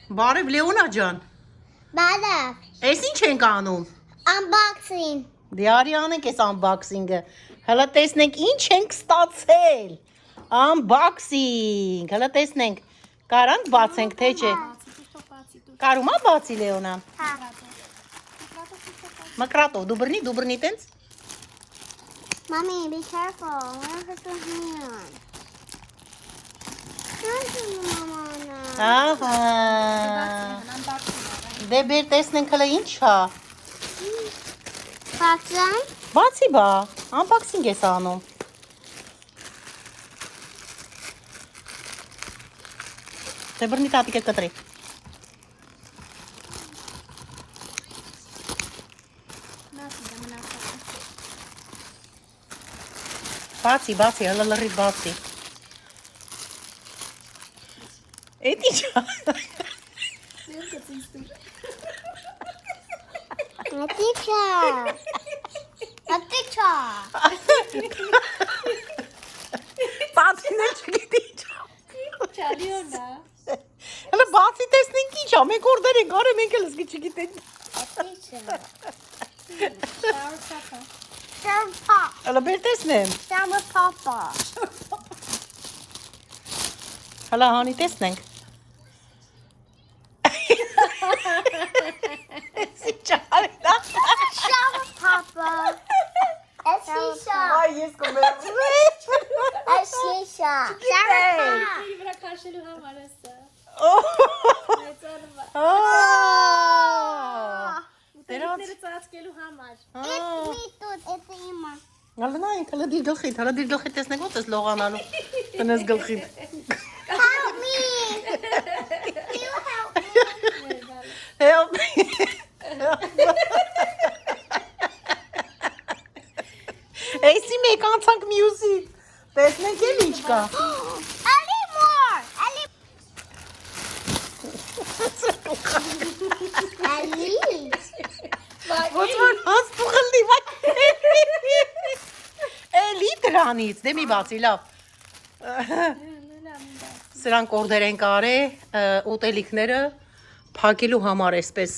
Բարև Լեոնա ջան։ Բարև։ Էս ինչ ենք անում։ Unboxing։ Դե արի անենք այս unboxing-ը։ Հələ տեսնենք ինչ ենք ստացել։ Unboxing։ Հələ տեսնենք։ Կարանք բացենք թե չէ։ Կարում ա բացի Լեոնան։ Հա։ Մկրատով դու բռնի տենց։ Mommy, be careful. What is your hand? Ահա։ Դե բեր տեսնենք հələ ինչ հա։ Boxing? Բացի բա, unboxing ես անում։ Դե բռնի տատիկը կտրի։ Բացի, հələ լրիվ բացի։ Էդ ինչ է։ A picture. Բացին էլ չգիտի ինչ է։ Չալիոնա։ Հələ բացի տեսնենք ինչ է, մենք օրդեր ենք, արե մենք էլ զգի չգիտենք։ A picture. Shower papa։ Shower pop. Հələ բեր տեսնեմ։ Shower papa. Հələ հանի տեսնենք։ Shower papa. A shisha. Ay ես կոմեմ։ A shisha. Shower pop. Իր վրա քաշելու համար էսա։ Մեծարվա։ Ուտելիքները ծածկելու համար։ It's me too. It's Ima. Հəլնայինք, հələ դիր գլխիդ տեսնենք ոնց ես լողանալու։ Տնես գլխիդ։ Help me. You help me. Help me։ Էսի մեկ անցանք մյուզիկ։ Տեսնենք էլ ինչ կա։ Any more. Any. Ոնց որ հասպուղլի վայ։ Էլի դրանից, դե մի բացի լավ։ Սրանք օրդեր են կարել ուտելիքները փակելու համար էսպես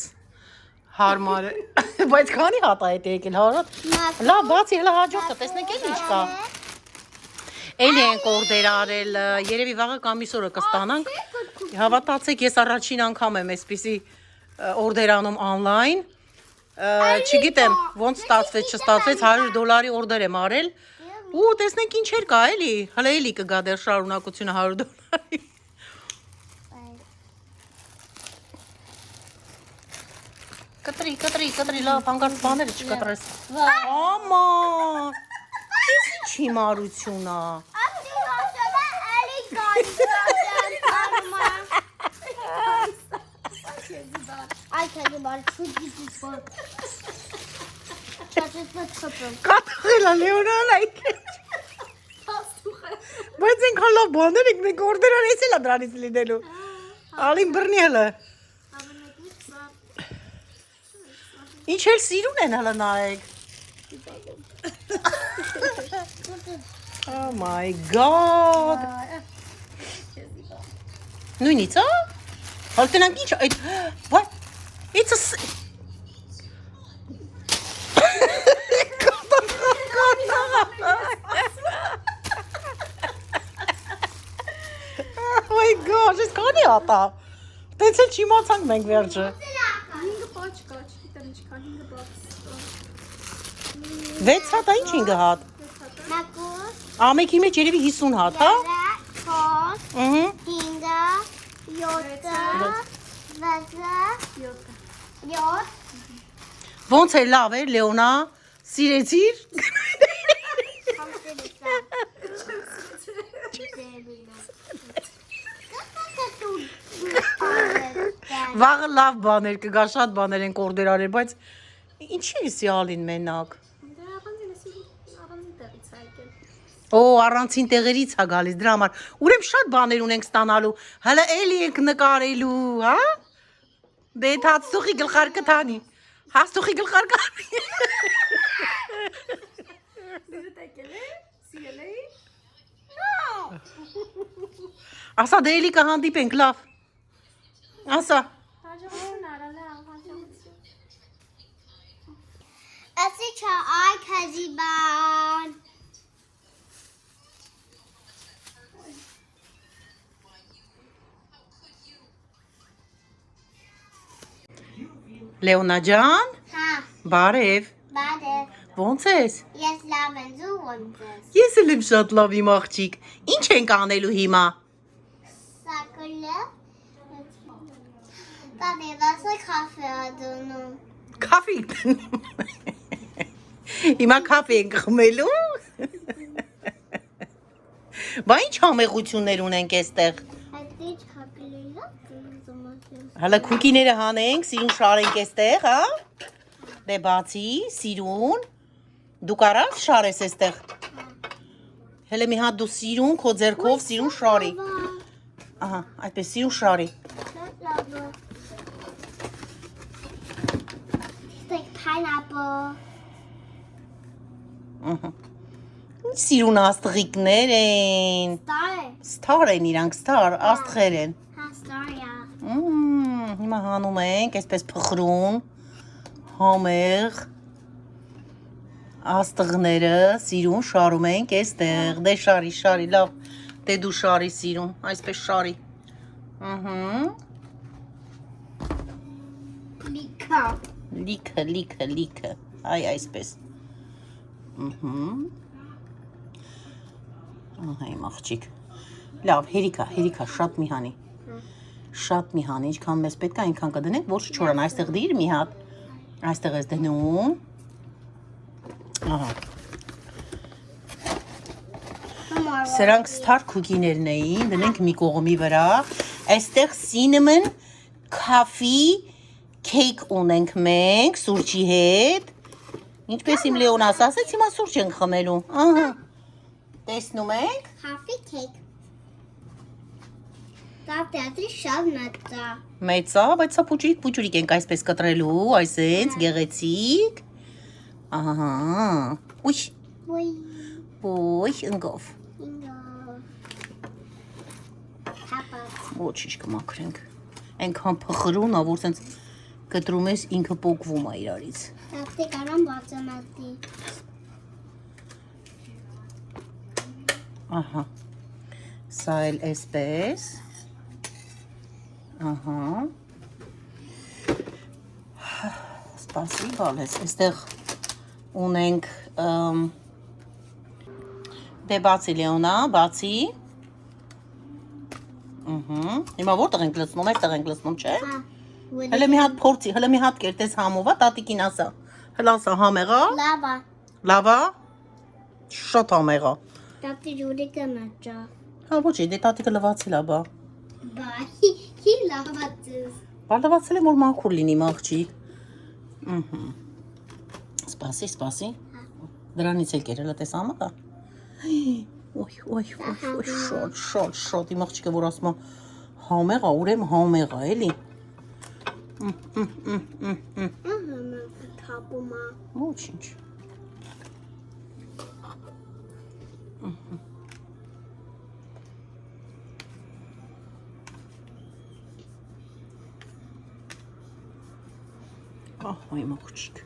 հարմար է։ Բայց քանի հատ է դա եկել հարատ։ Լավ, բացի հələ հաջորդը, տեսնենք էլ ինչ կա։ Էլի ենք օրդեր արել, երևի վաղը կամ այսօրը կստանանք։ Հավատացեք, ես առաջին անգամ եմ այսպիսի օրդեր անում online։ Չգիտեմ, ոնց ստացվեց, չստացվեց, $100 օրդեր եմ արել։ Ու տեսնենք ինչեր կա էլի, հələ էլի կգա դեռ շարունակությունը $100։ Կտրի, լավ, հանգարց բաները չկտրես։ Աման, ես ինչ հիմարություն ա։ I tell you about it. Կատաղել ա Լեոնան այք։ Բայց ենքան լավ բաներ ենք, մենք օրդեր արես էլ ա դրանից լինելու։ Ալին բրնի հələ։ Ինչ էլ սիրուն են հələ նայեք։ Oh my god։ Նույնից ա։ Հələ տնանք ինչ այդ, what? It's a... Oh my gosh, ես կանի ատա։ Տենց էլ չիմացանք մենք վերջը։ 5 պաչ կա, չգիտեմ ինչքան 5 բոքս։ 6 հատ, ինչ 5 հատ։ Ամեքի մեջ երևի 50 հատ, հա։ Ոնց է լավ էր Լեոնա, սիրեցիր։ Վաղը լավ բաներ կգա, շատ բաներ են օրդեր արել, բայց ինչի էսի ալին մենակ։ Դե առանձին տեղից է եկել։ Օ, առանցին տեղերից է գալիս դրա համար։ Ուրեմն շատ բաներ ունենք ստանալու։ Հələ էլի ենք նկարելու, հա։ Դե հացուխի գլխարկը թանի։ Հացուխի գլխարկը։ Դու տեկել է, սիրել է։ Ասա դե էլի կհանդիպենք, լավ։ Ասա։ Հաջողություն արալը, հաջողություն։ Ասի չա այ քազիբան։ Լեոնա ջան, Հա, բարև։ բադե։ Ոնց ես։ Ես լավ եմ, դու ոնց ես։ Ես էլ եմ շատ լավ իմ աղջիկ։ Ինչ ենք անելու հիմա։ Սակոլը։ Բադե, վասը կաֆե ադոնում։ Կաֆե։ Հիմա կաֆե ենք խմելու։ Բա ինչ համեղություններ ունենք այստեղ։ Այդ ինչ հապիլելա կզոմասեմ։ Հələ քուկիները հանենք, սիրուն շարենք այստեղ, հա։ Դե բացի, սիրուն։ Դու կարաս շարես այստեղ։ Հələ մի հատ դու սիրուն քո ձեռքով սիրուն շարի։ Ահա, այդպես սիրուն շարի։ Լավը։ Like pineapple. Ահա։ Ինչ սիրուն աստղիկներ են։ Star. Ստար են իրանք, ստար, աստղեր են։ Հա, star, yeah. Հիմա հանում ենք, այսպես փխրուն, համեղ, աստղները, սիրուն շարում ենք այստեղ, դե շարի, շարի, լավ, դե դու շարի սիրուն, այսպես շարի, Lika. լիքը, այ այսպես, ահա իմ աղջիկ, լավ, հերիքա, շատ մի հանի, ինչքան մեզ պետք է, այնքան կդնենք, որ չչորան, այստեղ դիր մի հատ, այստեղ ես դնում, ահա, սրանք ստար քուկիներն էին, դնենք մի կողմի վրա, այստեղ cinnamon coffee cake ունենք մենք, սուրճի հետ, ինչպես իմ Լեոնաս ասեց, հիմա սուրճ ենք խմելու, ահա, տեսնում եք, Coffee cake. Դատի շատ նատա։ մեծա, բայց սա պուջուրիկ ենք այսպես կտրելու, այսենց, գեղեցիկ, ահա, ոյ, ընգով, ոչինչ կմաքրենք, ենքան փխրուն, որ սենց կտրում ես ինքը պոկվում է իրարից, Դատի կարան բացամատի։ ահա, սա էլ այսպես, ահա, սպասի բալես, այստեղ ունենք, դե բացի Լեոնա, բացի, հիմա որտեղ ենք լցնում, այստեղ ենք լցնում, չէ, հələ մի հատ փորձի, հələ մի հատ կերտես համովա, տատիկին ասա, հələ ասա համեղա, Լավա։ լավա, շատ համեղա, Դատի ջուրիկը նաճա։ հա ոչի, դե տատիկը լվացել է, բա, Բայ, լավացես։ բալդավացել եմ, որ մաքուր լինի մաղջի, սպասի, դրանից էլ կեր, հələ տես համեղա, օյ, շատ, իմ աղջիկը, որ ասում է համեղա, ուրեմ համեղա, էլի, Թապում է։ ոչինչ, ահա իմ աղջիկ,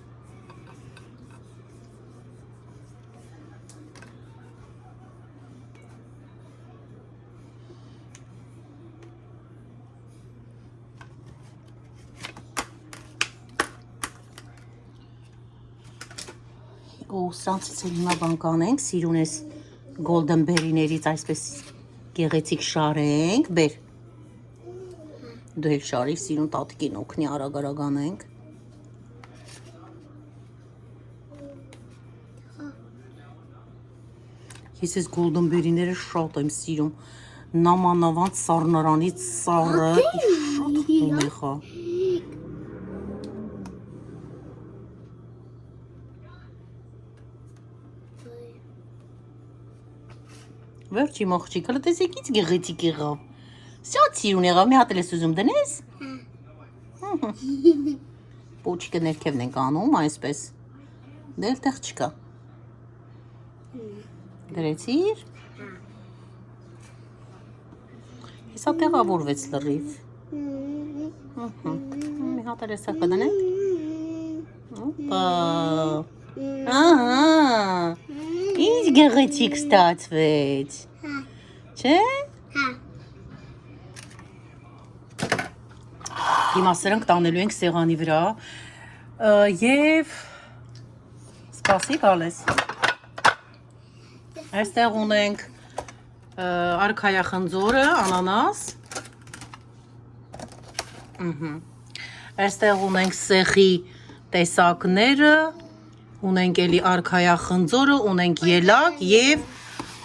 ու սրանցից էլ հիմա բան կանենք, սիրուն ես golden berry-ներից այսպես գեղեցիկ շարենք, բեր, դու էլ շարի, սիրուն տատիկին օգնի արագ անենք, ես ես golden berry-ները շատ եմ սիրում, նամանավանդ սառնարանից սառը, շատ հումեղ է, վերջի մաղջիկ, հələ տեսեք ինչ գեղեցիկ եղավ, շատ սիրուն եղավ, մի հատ էլ ես ուզում դնես, պոչիկը ներքևն ենք անում, այսպես, դել տեղ չկա, դրեցիր, հեսա տեղավորվեց լրիվ, Մի հատ էլ էսա կդնենք։ Օպա։ Ահա։ Ինչ գեղեցիկ ստացվեց։ Չէ՞։ Հա։ Հիմա սրանք տանելու ենք սեղանի վրա եւ սպասի գալես։ Այստեղ ունենք արքայախնձորը, անանաս։ Այստեղ ունենք սեխի տեսակները, ունենք էլի արքայախնձորը, ունենք ելակ եւ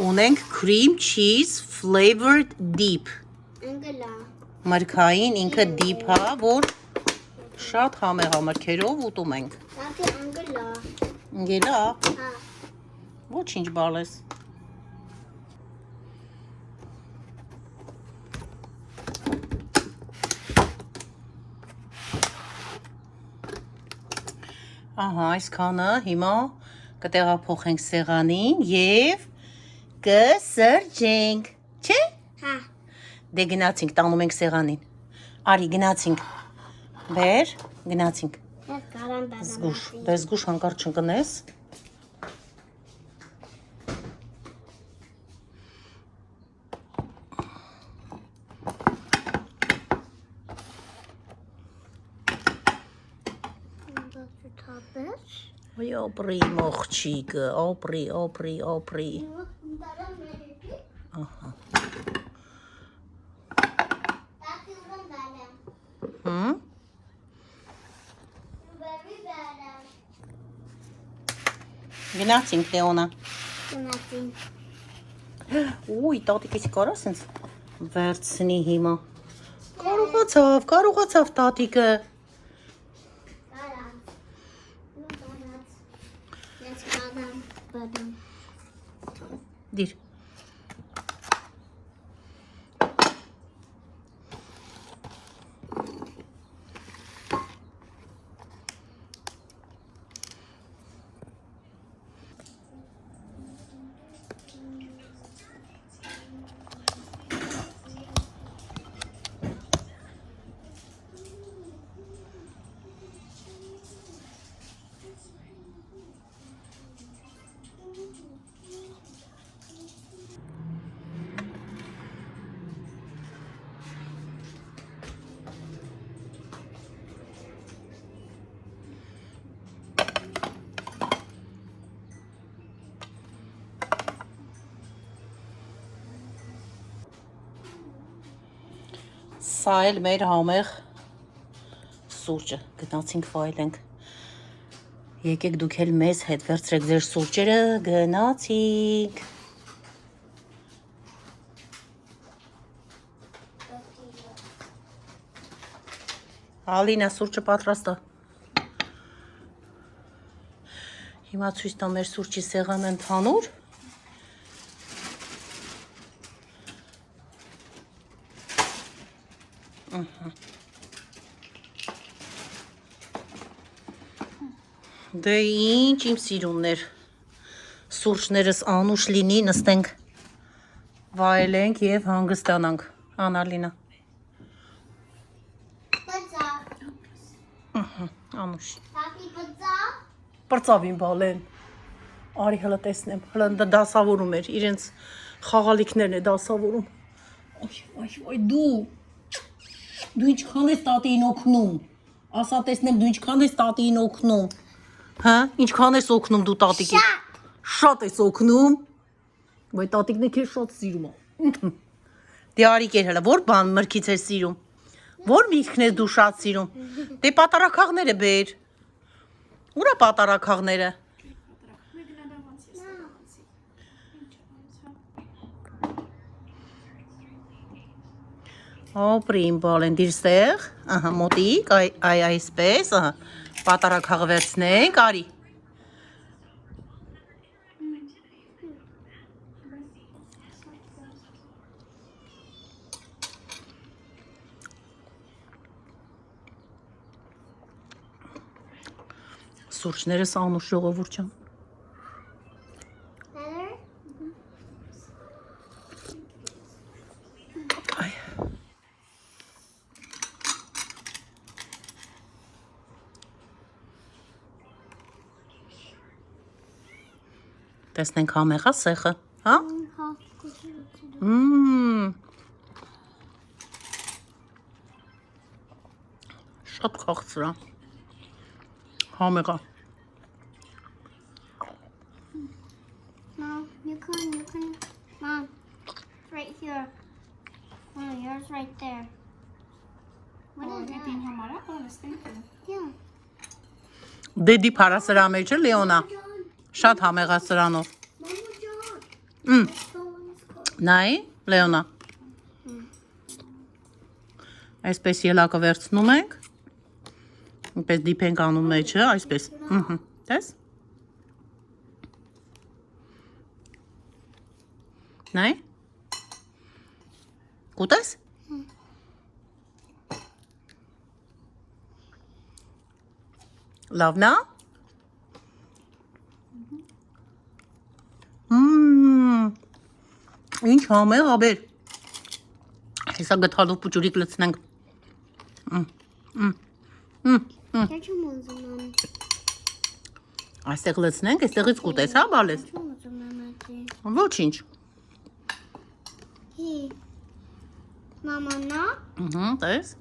ունենք cream cheese flavored dip։ Անգլա։ Մրգային ինքը դիփ է, որ շատ համեղ մրգերով ուտում ենք։ Տատի անգլա։ Գելա, Հա։ ոչինչ բալես։ Ահա, այսքանը հիմա կտեղափոխենք սեղանին եւ կսրճենք, չէ՞։ Հա։ Դե գնացինք, տանում ենք սեղանին։ Արի, գնացինք։ Բեր, գնացինք։ Ես կարամ բանամ։ Զգուշ, դե զգուշ հանկարծ չընկնես։ Ոյ օպրի մոխչիկը, օպրի։ Ահա։ Տատի ուրան բանամ։ Հմ։ Գնացինք Լեոնա։ Գնացին։ Ուй, տատիկ էսի կարա սենց վերցնի հիմա։ Կարողացավ տատիկը։ Կարամ։ Ես բանամ։ Դիր։ Սա էլ մեր համեղ սուրճը, գնացինք վայելենք։ Եկեք դուք էլ մեզ հետ վերցրեք ձեր սուրճերը, գնացինք։ Ալինա, սուրճը պատրաստ է։ Հիմա ցույց տամ մեր սուրճի սեղանը ընդհանուր։ Դե ինչ իմ սիրուններ, սուրճներս անուշ լինի, նստենք, վայելենք և հանգստանանք, Անալինա։ Բծա։ Անուշ։ Տատի բծա։ Պրծավ իմ բալեն, արի հլը տեսնեմ, հլը դասավորում էր, իրենց խաղալիքներն է դասավորում։ Այ, դու ինչքան ես տատիին օգնում, ասա տեսնեմ դու ինչքան ես տատիին օգնում, հա, ինչքան ես օգնում դու տատիկի, շատ ես օգնում, վայ տատիկն է քեզ շատ սիրում է, դե արի կեր հլը, որ բան մրգից ես սիրում, որ միրգն ես դու շատ սիրում, դե պատարակաղները բեր, ուրա պատարակաղները, Օպրի իմ բալեն դիրստեղ, ահա մոտիկ, այսպես, ահա, պատարակաղ վերցնենք, արի։ Սուրճներս անուշ ժողովուրդ ջան։ Տեսնենք համեղա սեխը, հա? Հա։ Շատ քաղցր է։ Համեղա։ Mom, you can. Mom, right here. Mom, yours right there. What is that? Դին համար է, պալստենք է։ Yeah. Դեդի փարասրան մեջ է Լեոնա։ Շատ համեղա սրանով։ Նայ, Լեոնա։ Այսպես ելակը վերցնում ենք։ Այսպես դիպենք անում մեջը, այսպես։ Տես։ Նայ։ Կուտես։ Լավն է։ Ինչ համեղ աբեր։ Հեսա գթալով պուճուրիկ լցնենք։ Get your moves on. Այստեղ լցնենք, այստեղից կուտես, հա բալես։ Ոչինչ։ Hey. Mama, no? Տես։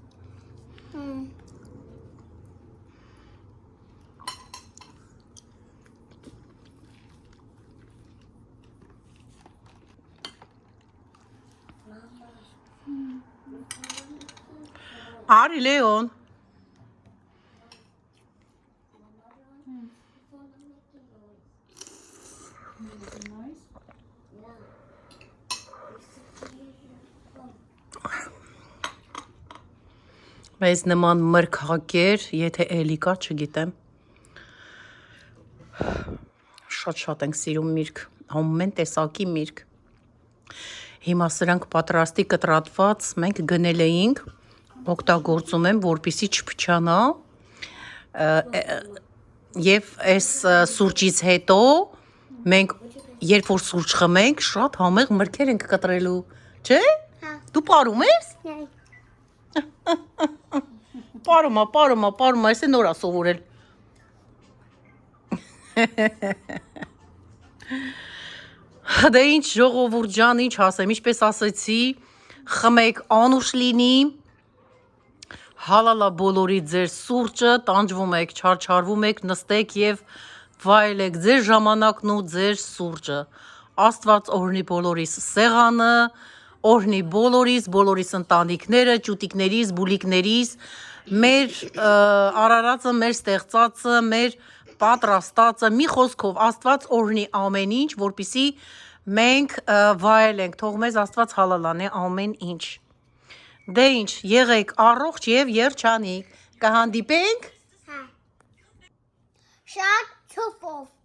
Արի Լեոն։ Մեզ նման մրգակեր, եթե էլի կա, չգիտեմ։ Շատ ենք սիրում միրգ, ամեն տեսակի միրգ։ Հիմա սրանք պատրաստի կտրատված մենք գնել էինք, օգտագործում եմ, որպեսզի չփչանա։ Եվ այս սուրճից հետո մենք երբ որ սուրճ խմենք, շատ համեղ մրգեր ենք կտրելու, չէ՞։ Դու պարում ես։ Պարում, այս է նորա սովորել։ Դե ինչ ժողովուրդ ջան, ինչ ասեմ, ինչպես ասեցի, խմեք անուշ լինի, հալալա բոլորի ձեր սուրճը, տանջվում եք, չարչարվում եք, նստեք և վայելեք ձեր ժամանակն ու ձեր սուրճը։ Աստված օրհնի բոլորիս սեղանը, օրհնի բոլորիս ընտանիքները, ճուտիկներիս, բուլիկներիս, մեր արարածը, մեր ստեղծածը, մեր պատրաստածը, մի խոսքով Աստված օրհնի ամեն ինչ, որպեսզի մենք վայելենք, թող մեզ Աստված հալալանե ամեն ինչ։ Դե ինչ, եղեք առողջ և երջանիկ, կհանդիպենք։ Shut up.